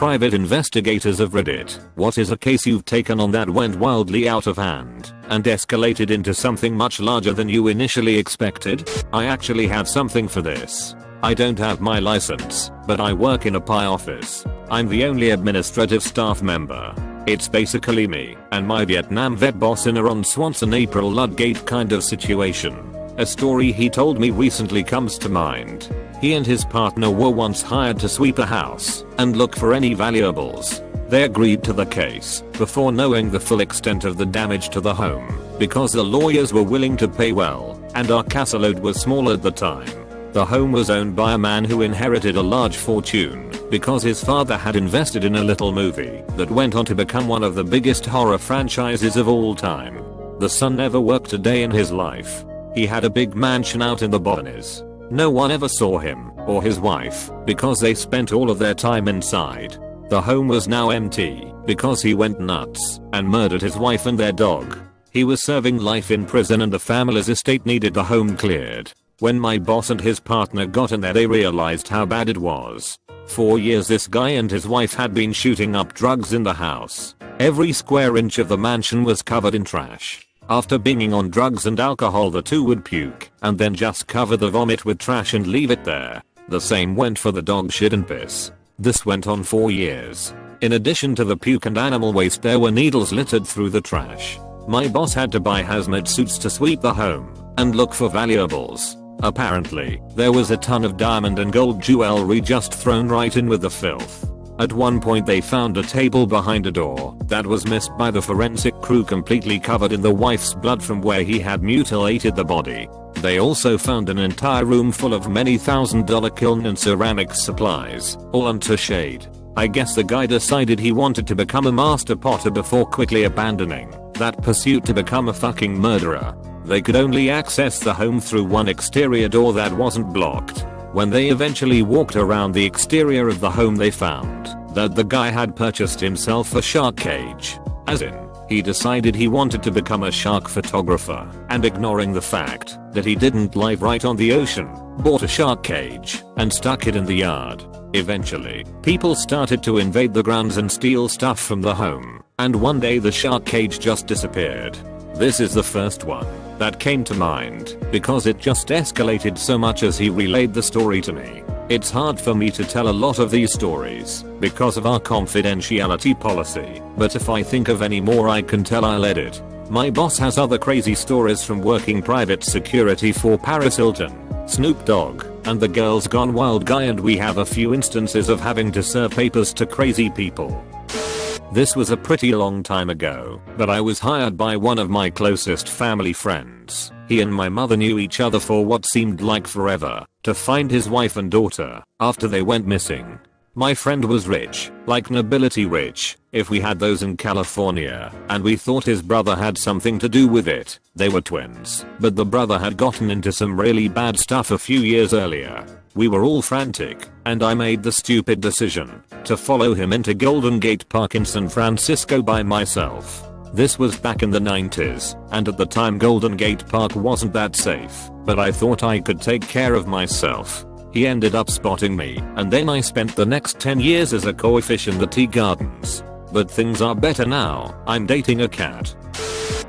private investigators of Reddit, what is a case you've taken on that went wildly out of hand and escalated into something much larger than you initially expected? I actually have something for this. I don't have my license, but I work in a PI office. I'm the only administrative staff member. It's basically me and my Vietnam vet boss in a Ron Swanson April Ludgate kind of situation. A story he told me recently comes to mind. He and his partner were once hired to sweep a house and look for any valuables. They agreed to the case before knowing the full extent of the damage to the home because the lawyers were willing to pay well and our caseload was small at the time. The home was owned by a man who inherited a large fortune because his father had invested in a little movie that went on to become one of the biggest horror franchises of all time. The son never worked a day in his life. He had a big mansion out in the Boonies. No one ever saw him or his wife because they spent all of their time inside. The home was now empty because he went nuts and murdered his wife and their dog. He was serving life in prison and the family's estate needed the home cleared. When my boss and his partner got in there they realized how bad it was. 4 years this guy and his wife had been shooting up drugs in the house. Every square inch of the mansion was covered in trash. After being on drugs and alcohol the two would puke and then just cover the vomit with trash and leave it there. The same went for the dog shit and piss. This went on 4 years. In addition to the puke and animal waste there were needles littered through the trash. My boss had to buy hazmat suits to sweep the home and look for valuables. Apparently, there was a ton of diamond and gold jewelry just thrown right in with the filth. At one point they found a table behind a door that was missed by the forensic crew completely covered in the wife's blood from where he had mutilated the body. They also found an entire room full of many $1,000 kiln and ceramics supplies, all unto shade. I guess the guy decided he wanted to become a master potter before quickly abandoning that pursuit to become a fucking murderer. They could only access the home through one exterior door that wasn't blocked. When they eventually walked around the exterior of the home they found that the guy had purchased himself a shark cage. As in, he decided he wanted to become a shark photographer and ignoring the fact that he didn't live right on the ocean, bought a shark cage and stuck it in the yard. Eventually, people started to invade the grounds and steal stuff from the home, and one day the shark cage just disappeared. This is the first one that came to mind because it just escalated so much as he relayed the story to me. It's hard for me to tell a lot of these stories because of our confidentiality policy, but if I think of any more I can tell I'll edit. My boss has other crazy stories from working private security for Paris Hilton, Snoop Dogg, and the Girls Gone Wild guy, and we have a few instances of having to serve papers to crazy people. This was a pretty long time ago, but I was hired by one of my closest family friends. He and my mother knew each other for what seemed like forever, to find his wife and daughter after they went missing. My friend was rich, like nobility rich, if we had those in California, and we thought his brother had something to do with it. They were twins, but the brother had gotten into some really bad stuff a few years earlier. We were all frantic, and I made the stupid decision to follow him into Golden Gate Park in San Francisco by myself. This was back in the 90s, and at the time Golden Gate Park wasn't that safe, but I thought I could take care of myself. He ended up spotting me, and then I spent the next 10 years as a koi fish in the tea gardens. But things are better now. I'm dating a cat.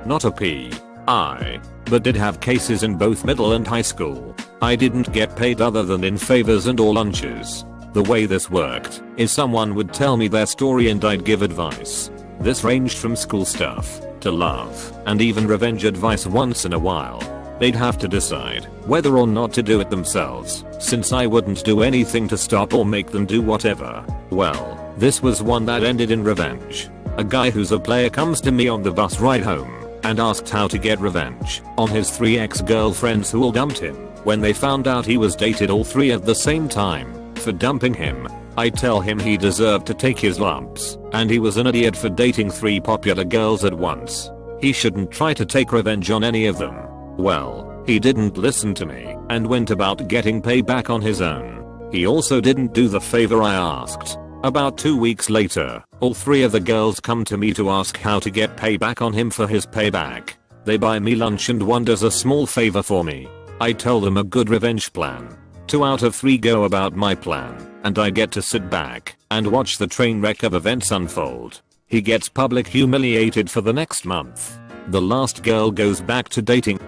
Not a PI, but did have cases in both middle and high school. I didn't get paid other than in favors and or lunches. The way this worked is someone would tell me their story and I'd give advice. This ranged from school stuff to love and even revenge advice once in a while. They'd have to decide whether or not to do it themselves, since I wouldn't do anything to stop or make them do whatever. Well, this was one that ended in revenge. A guy who's a player comes to me on the bus ride home and asked how to get revenge on his 3 ex-girlfriends who all dumped him when they found out he was dated all 3 at the same time. For dumping him, I tell him he deserved to take his lumps, and he was an idiot for dating 3 popular girls at once. He shouldn't try to take revenge on any of them. Well, he didn't listen to me and went about getting payback on his own. He also didn't do the favor I asked. About 2 weeks later, all 3 of the girls come to me to ask how to get payback on him for his payback. They buy me lunch and one does a small favor for me. I tell them a good revenge plan 2 out of 3 go about my plan, and I get to sit back and watch the train wreck of events unfold. He gets public humiliated for the next month. The last girl goes back to dating.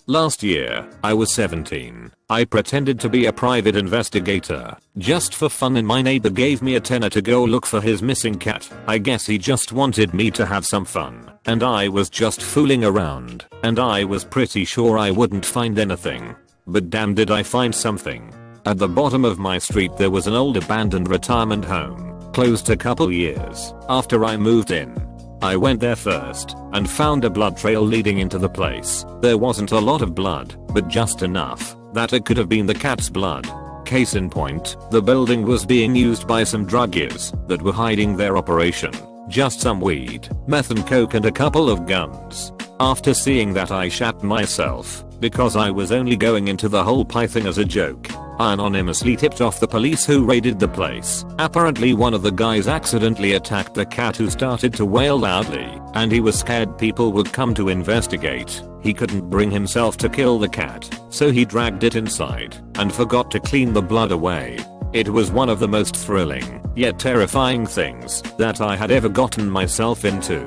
Last year, I was 17. I pretended to be a private investigator, just for fun, and my neighbor gave me a tenner to go look for his missing cat. I guess he just wanted me to have some fun, and I was just fooling around, and I was pretty sure I wouldn't find anything. But damn did I find something. At the bottom of my street there was an old abandoned retirement home, closed a couple years after I moved in. I went there first and found a blood trail leading into the place. There wasn't a lot of blood, but just enough that it could have been the cat's blood. Case in point, the building was being used by some druggies that were hiding their operation. Just some weed, meth and coke and a couple of guns. After seeing that I shat myself, because I was only going into the whole pie thing as a joke. I anonymously tipped off the police who raided the place. Apparently one of the guys accidentally attacked the cat, who started to wail loudly, and he was scared people would come to investigate. He couldn't bring himself to kill the cat, so he dragged it inside and forgot to clean the blood away. It was one of the most thrilling, yet terrifying things that I had ever gotten myself into.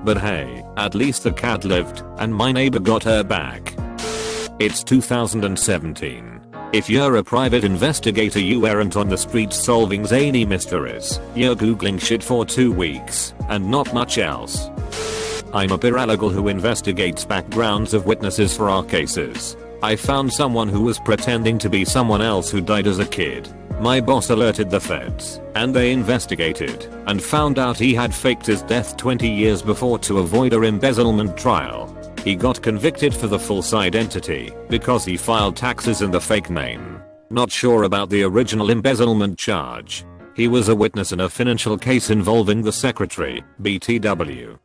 But hey, at least the cat lived, and my neighbor got her back. It's 2017. If you're a private investigator, you aren't on the streets solving zany mysteries. You're googling shit for 2 weeks, and not much else. I'm a paralegal who investigates backgrounds of witnesses for our cases. I found someone who was pretending to be someone else who died as a kid. My boss alerted the feds, and they investigated, and found out he had faked his death 20 years before to avoid an embezzlement trial. He got convicted for the false identity because he filed taxes in the fake name. Not sure about the original embezzlement charge. He was a witness in a financial case involving the secretary, BTW.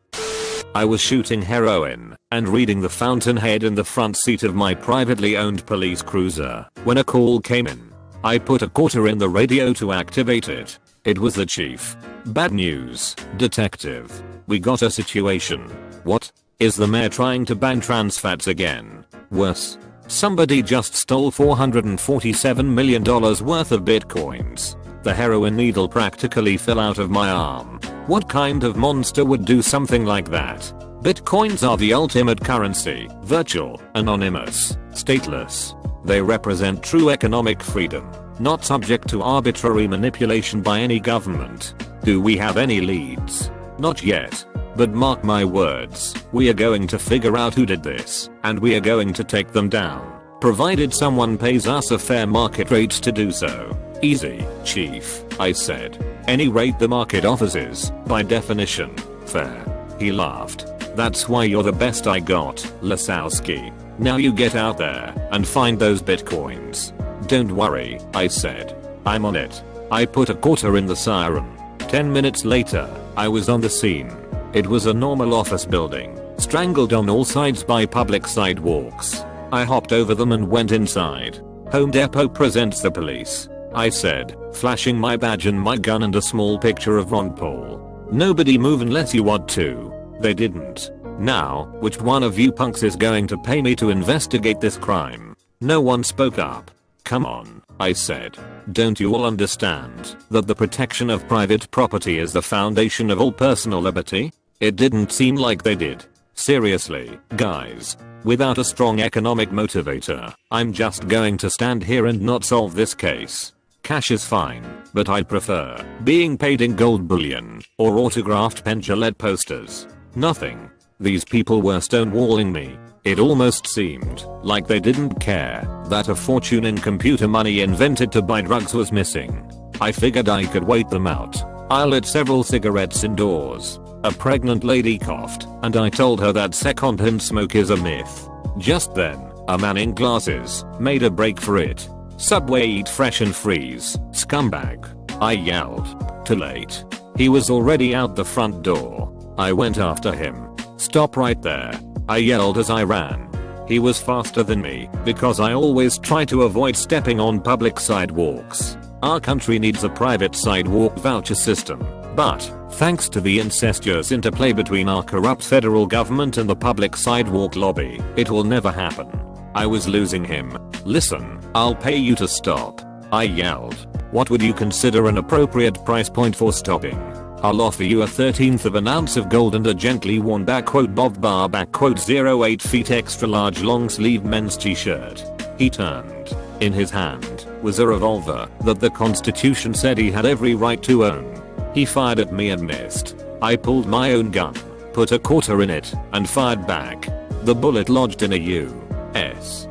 I was shooting heroin and reading The Fountainhead in the front seat of my privately owned police cruiser when a call came in. I put a quarter in the radio to activate it. It was the chief. Bad news, detective. We got a situation. What? Is the mayor trying to ban trans fats again? Worse. Somebody just stole $447 million worth of bitcoins. The heroin needle practically fell out of my arm. What kind of monster would do something like that? Bitcoins are the ultimate currency, virtual, anonymous, stateless. They represent true economic freedom, not subject to arbitrary manipulation by any government. Do we have any leads? Not yet. But mark my words, we are going to figure out who did this, and we are going to take them down, provided someone pays us a fair market rate to do so. Easy, chief, I said. Any rate the market offers is, by definition, fair. He laughed. That's why you're the best I got, Lasowski. Now you get out there and find those bitcoins. Don't worry, I said. I'm on it. I put a quarter in the siren. 10 minutes later, I was on the scene. It was a normal office building, strangled on all sides by public sidewalks. I hopped over them and went inside. Home Depot presents the police, I said, flashing my badge and my gun and a small picture of Ron Paul. Nobody move unless you want to. They didn't. Now, which one of you punks is going to pay me to investigate this crime? No one spoke up. Come on, I said. Don't you all understand that the protection of private property is the foundation of all personal liberty? It didn't seem like they did. Seriously, guys. Without a strong economic motivator, I'm just going to stand here and not solve this case. Cash is fine, but I'd prefer being paid in gold bullion or autographed pen Gillette posters. Nothing. These people were stonewalling me. It almost seemed like they didn't care that a fortune in computer money invented to buy drugs was missing. I figured I could wait them out. I lit several cigarettes indoors. A pregnant lady coughed, and I told her that secondhand smoke is a myth. Just then, a man in glasses made a break for it. Subway, eat fresh and freeze, scumbag. I yelled. Too late. He was already out the front door. I went after him. Stop right there, I yelled as I ran. He was faster than me because I always try to avoid stepping on public sidewalks. Our country needs a private sidewalk voucher system, but thanks to the incestuous interplay between our corrupt federal government and the public sidewalk lobby, it will never happen. I was losing him. "Listen, I'll pay you to stop," I yelled. "What would you consider an appropriate price point for stopping?" "I'll offer you 1/13 of an ounce of gold and a gently worn Bob bar 08 feet extra large long sleeve men's t-shirt." He turned. In his hand was a revolver that the Constitution said he had every right to own. He fired at me and missed. I pulled my own gun, put a quarter in it, and fired back. The bullet lodged in a U.S.P.S.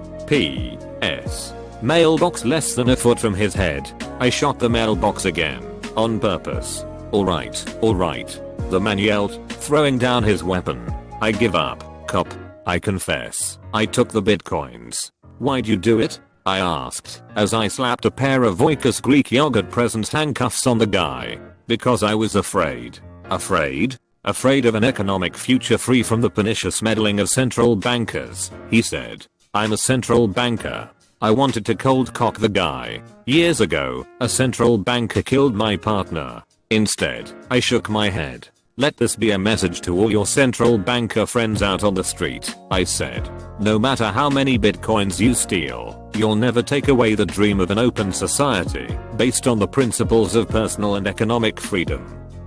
mailbox less than a foot from his head. I shot the mailbox again, on purpose. All right, the man yelled, throwing down his weapon. "I give up, cop. I confess. I took the bitcoins." "Why'd you do it?" I asked, as I slapped a pair of Oikos Greek yogurt presents handcuffs on the guy. "Because I was afraid." Afraid? Afraid of an economic future free from the pernicious meddling of central bankers, he said. "I'm a central banker. I wanted to cold cock the guy. Years ago, a central banker killed my partner. Instead, I shook my head. Let this be a message to all your central banker friends out on the street," I said. "No matter how many bitcoins you steal, you'll never take away the dream of an open society based on the principles of personal and economic freedom."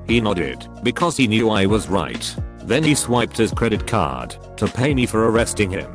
He nodded because he knew I was right. Then he swiped his credit card to pay me for arresting him.